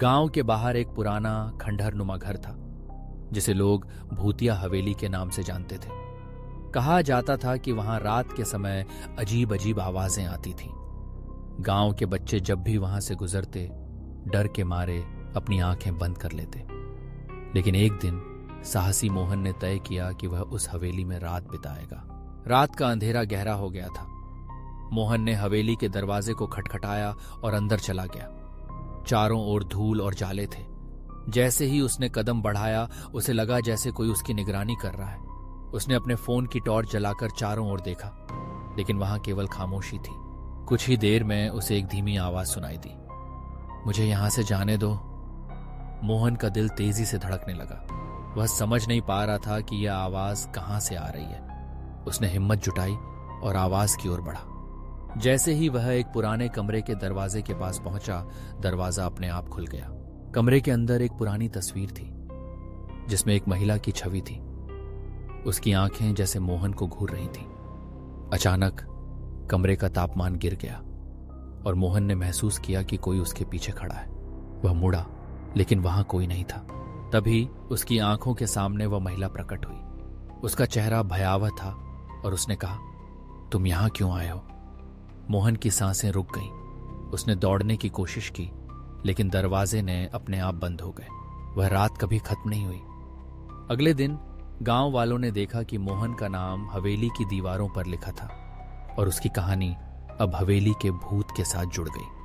गांव के बाहर एक पुराना खंडहरनुमा घर था जिसे लोग भूतिया हवेली के नाम से जानते थे। कहा जाता था कि वहां रात के समय अजीब अजीब आवाजें आती थीं। गांव के बच्चे जब भी वहां से गुजरते डर के मारे अपनी आंखें बंद कर लेते। लेकिन एक दिन साहसी मोहन ने तय किया कि वह उस हवेली में रात बिताएगा। रात का अंधेरा गहरा हो गया था। मोहन ने हवेली के दरवाजे को खटखटाया और अंदर चला गया। चारों ओर धूल और जाले थे। जैसे ही उसने कदम बढ़ाया उसे लगा जैसे कोई उसकी निगरानी कर रहा है। उसने अपने फोन की टॉर्च जलाकर चारों ओर देखा, लेकिन वहां केवल खामोशी थी। कुछ ही देर में उसे एक धीमी आवाज सुनाई दी, मुझे यहां से जाने दो। मोहन का दिल तेजी से धड़कने लगा। वह समझ नहीं पा रहा था कि यह आवाज कहां से आ रही है। उसने हिम्मत जुटाई और आवाज की ओर बढ़ा। जैसे ही वह एक पुराने कमरे के दरवाजे के पास पहुंचा, दरवाजा अपने आप खुल गया। कमरे के अंदर एक पुरानी तस्वीर थी जिसमें एक महिला की छवि थी। उसकी आंखें जैसे मोहन को घूर रही थीं। अचानक कमरे का तापमान गिर गया और मोहन ने महसूस किया कि कोई उसके पीछे खड़ा है। वह मुड़ा, लेकिन वहां कोई नहीं था। तभी उसकी आंखों के सामने वह महिला प्रकट हुई। उसका चेहरा भयावह था और उसने कहा, तुम यहां क्यों आए हो? मोहन की सांसें रुक गईं। उसने दौड़ने की कोशिश की, लेकिन दरवाजे ने अपने आप बंद हो गए। वह रात कभी खत्म नहीं हुई। अगले दिन गांव वालों ने देखा कि मोहन का नाम हवेली की दीवारों पर लिखा था और उसकी कहानी अब हवेली के भूत के साथ जुड़ गई।